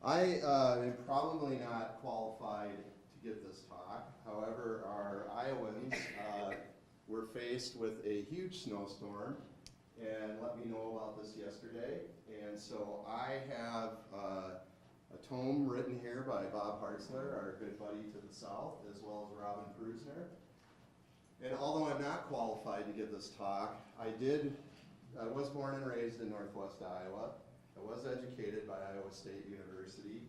I am probably not qualified to give this talk. However, our Iowans were faced with a huge snowstorm and let me know about this yesterday. And so I have a tome written here by Bob Hartzler, our good buddy to the south, as well as Robin Krusner. And although I'm not qualified to give this talk, I was born and raised in Northwest Iowa. I was educated by Iowa State University,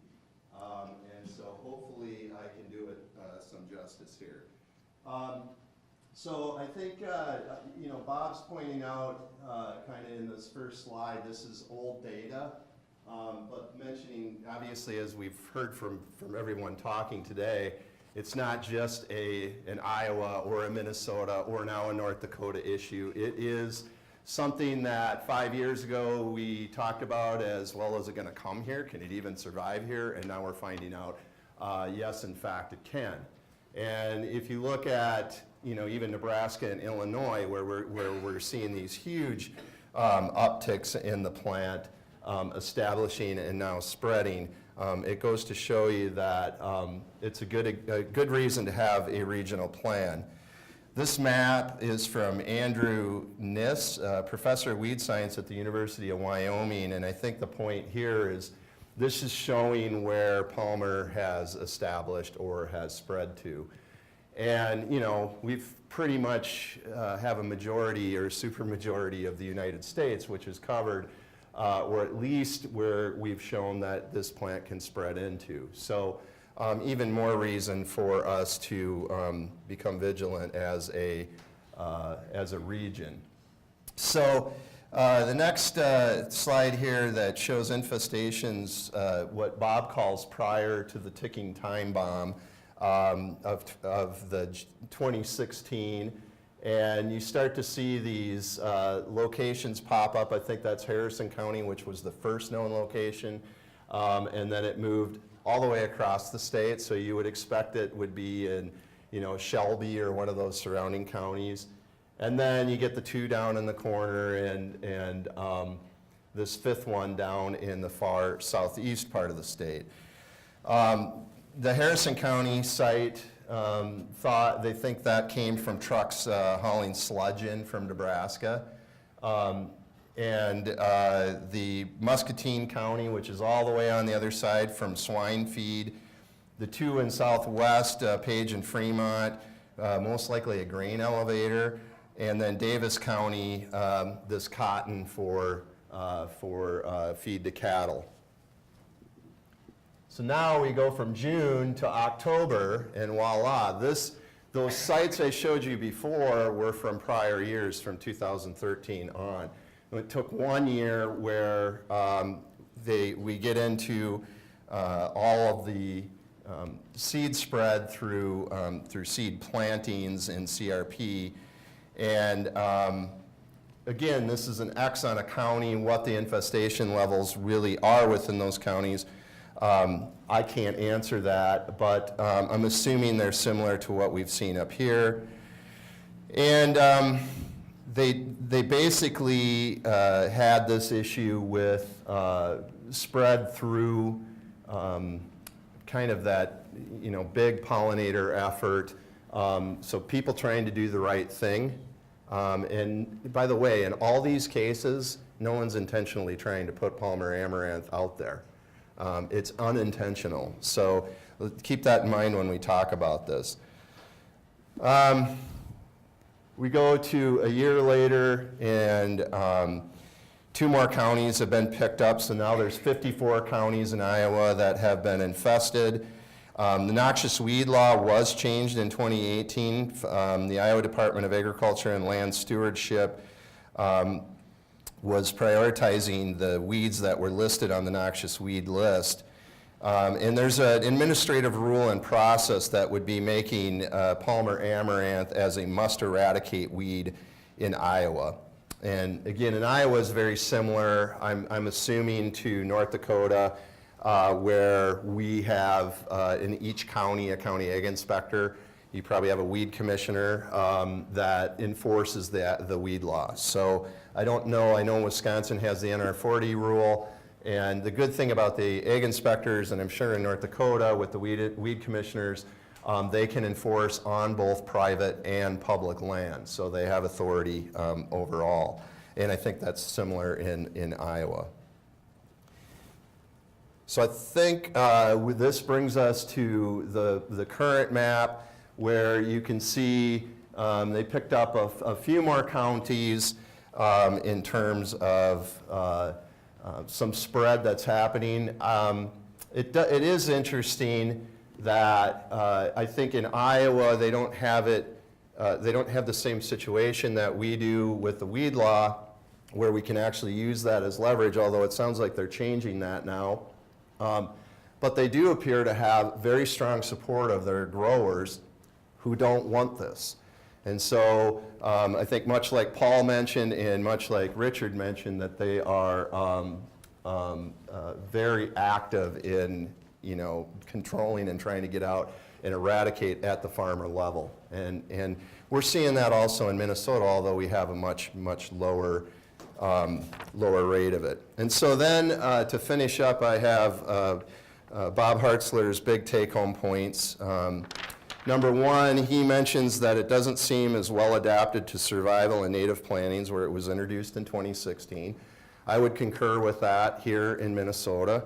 and so hopefully I can do it some justice here. So I think, Bob's pointing out kind of in this first slide, this is old data, but mentioning, obviously, as we've heard from everyone talking today, it's not just an Iowa or a Minnesota or now a North Dakota issue. It is something that 5 years ago we talked about as, well, is it going to come here? Can it even survive here? And now we're finding out, yes, in fact, it can. And if you look at, even Nebraska and Illinois, where we're seeing these huge upticks in the plant, establishing and now spreading, it goes to show you that it's a good reason to have a regional plan. This map is from Andrew Niss, professor of weed science at the University of Wyoming, and I think the point here is this is showing where Palmer has established or has spread to. And we've pretty much have a majority or supermajority of the United States, which is covered, or at least where we've shown that this plant can spread into. So even more reason for us to become vigilant as a region. So the next slide here that shows infestations, what Bob calls prior to the ticking time bomb of the 2016. And you start to see these locations pop up. I think that's Harrison County, which was the first known location. And then it moved all the way across the state. So you would expect it would be in, Shelby or one of those surrounding counties. And then you get the two down in the corner and this fifth one down in the far southeast part of the state. The Harrison County site, they think that came from trucks hauling sludge in from Nebraska. And the Muscatine County, which is all the way on the other side from swine feed. The two in southwest, Page and Fremont, most likely a grain elevator. And then Davis County, this cotton for feed to cattle. So now we go from June to October, and voila, those sites I showed you before were from prior years, from 2013 on. It took 1 year where we get into all of the seed spread through seed plantings in CRP. And again, this is an X on a county, what the infestation levels really are within those counties. I can't answer that, but I'm assuming they're similar to what we've seen up here. And they basically had this issue with spread through kind of that big pollinator effort. So people trying to do the right thing. And by the way, in all these cases, no one's intentionally trying to put Palmer amaranth out there. It's unintentional. So keep that in mind when we talk about this. We go to a year later, and 2 more counties have been picked up. So now there's 54 counties in Iowa that have been infested. The noxious weed law was changed in 2018. The Iowa Department of Agriculture and Land Stewardship was prioritizing the weeds that were listed on the noxious weed list. And there's an administrative rule and process that would be making Palmer amaranth as a must eradicate weed in Iowa. And again, in Iowa is very similar, I'm assuming, to North Dakota, where we have in each county a county ag inspector. You probably have a weed commissioner that enforces the weed law. So I don't know, I know Wisconsin has the NR40 rule, And the good thing about the ag inspectors, and I'm sure in North Dakota with the weed commissioners, they can enforce on both private and public land. So they have authority overall. And I think that's similar in Iowa. So I think this brings us to the current map, where you can see they picked up a few more counties in terms of some spread that's happening. It is interesting that I think in Iowa they don't have the same situation that we do with the weed law, where we can actually use that as leverage, although it sounds like they're changing that now. But they do appear to have very strong support of their growers who don't want this. And so I think much like Paul mentioned and much like Richard mentioned, that they are very active in controlling and trying to get out and eradicate at the farmer level. And we're seeing that also in Minnesota, although we have a much lower rate of it. And so then to finish up, I have Bob Hartzler's big take-home points. Number one, he mentions that it doesn't seem as well adapted to survival in native plantings, where it was introduced in 2016. I would concur with that here in Minnesota.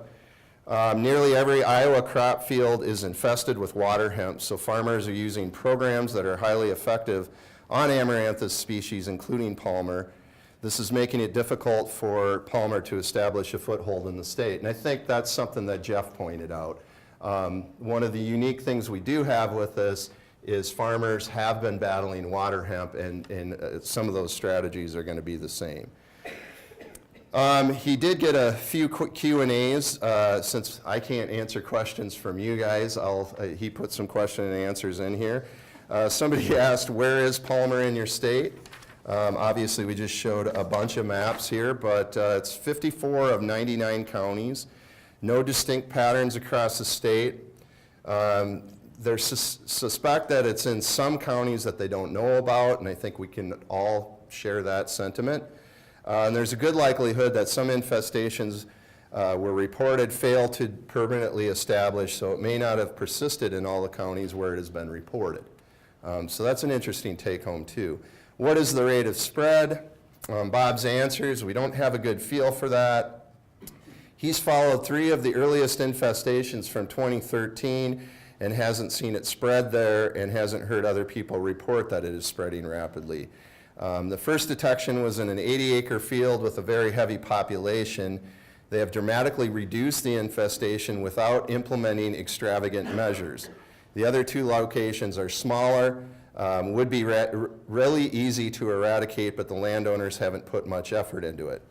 Nearly every Iowa crop field is infested with water hemp, so farmers are using programs that are highly effective on Amaranth species, including Palmer. This is making it difficult for Palmer to establish a foothold in the state. And I think that's something that Jeff pointed out. One of the unique things we do have with this is farmers have been battling water hemp, and some of those strategies are going to be the same. He did get a few Q&As. Since I can't answer questions from you guys, he put some question and answers in here. Somebody asked, where is Palmer in your state? Obviously, we just showed a bunch of maps here, but it's 54 of 99 counties. No distinct patterns across the state. They suspect that it's in some counties that they don't know about, and I think we can all share that sentiment. And there's a good likelihood that some infestations were reported, failed to permanently establish, so it may not have persisted in all the counties where it has been reported. So that's an interesting take-home too. What is the rate of spread? Bob's answers, we don't have a good feel for that. He's followed 3 of the earliest infestations from 2013 and hasn't seen it spread there, and hasn't heard other people report that it is spreading rapidly. The first detection was in an 80-acre field with a very heavy population. They have dramatically reduced the infestation without implementing extravagant measures. The other 2 locations are smaller, would be really easy to eradicate, but the landowners haven't put much effort into it.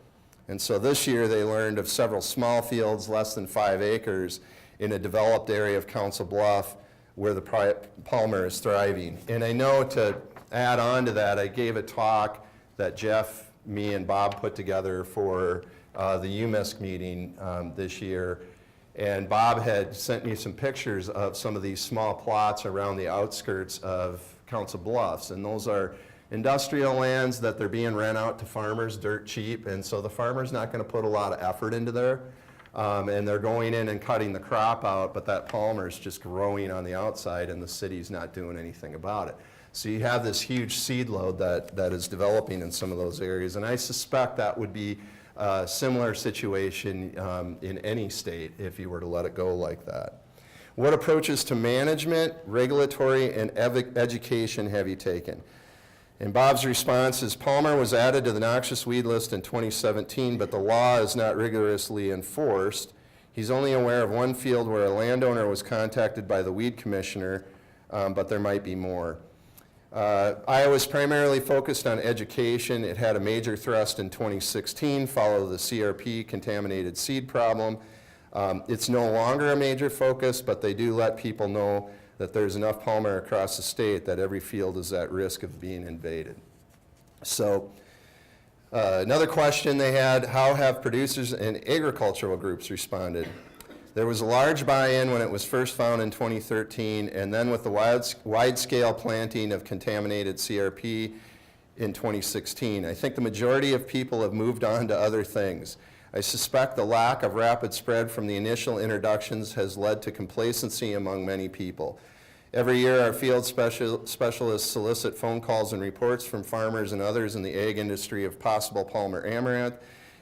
And so this year they learned of several small fields, less than 5 acres, in a developed area of Council Bluff where the Palmer is thriving. And I know, to add on to that, I gave a talk that Jeff, me, and Bob put together for the UMISC meeting this year. And Bob had sent me some pictures of some of these small plots around the outskirts of Council Bluffs. And those are industrial lands that they're being rent out to farmers dirt cheap, and so the farmer's not going to put a lot of effort into there, and they're going in and cutting the crop out, but that Palmer's just growing on the outside and the city's not doing anything about it. So you have this huge seed load that is developing in some of those areas, and I suspect that would be a similar situation in any state if you were to let it go like that. What approaches to management, regulatory, and education have you taken? And Bob's response is, Palmer was added to the noxious weed list in 2017, but the law is not rigorously enforced. He's only aware of 1 field where a landowner was contacted by the weed commissioner, but there might be more. Iowa's primarily focused on education. It had a major thrust in 2016, followed the CRP contaminated seed problem. It's no longer a major focus, but they do let people know that there's enough Palmer across the state that every field is at risk of being invaded. So another question they had, how have producers and agricultural groups responded? There was a large buy-in when it was first found in 2013, and then with the wide-scale planting of contaminated CRP in 2016. I think the majority of people have moved on to other things. I suspect the lack of rapid spread from the initial introductions has led to complacency among many people. Every year, our field specialists solicit phone calls and reports from farmers and others in the ag industry of possible Palmer amaranth,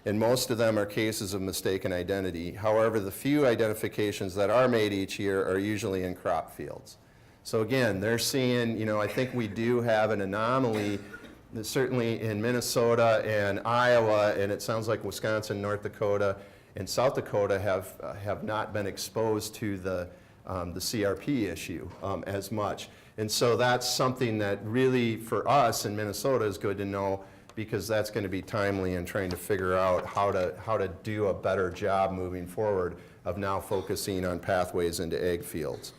and most of them are cases of mistaken identity. However, the few identifications that are made each year are usually in crop fields. So again, they're seeing, I think we do have an anomaly, certainly in Minnesota and Iowa, and it sounds like Wisconsin, North Dakota, and South Dakota have not been exposed to the CRP issue as much. And so that's something that really, for us in Minnesota, is good to know, because that's going to be timely in trying to figure out how to do a better job moving forward of now focusing on pathways into ag fields.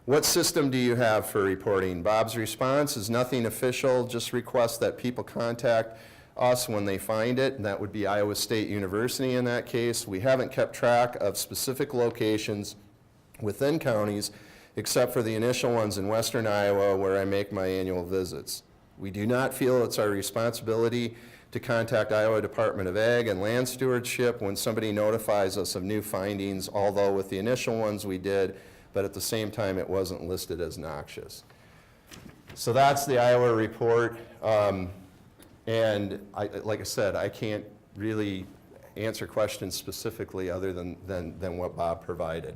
What system do you have for reporting? Bob's response is nothing official, just request that people contact us when they find it, and that would be Iowa State University in that case. We haven't kept track of specific locations within counties, except for the initial ones in western Iowa where I make my annual visits. We do not feel it's our responsibility to contact Iowa Department of Ag and Land Stewardship when somebody notifies us of new findings, although with the initial ones we did, but at the same time it wasn't listed as noxious. So that's the Iowa report. And like I said, I can't really answer questions specifically other than what Bob provided.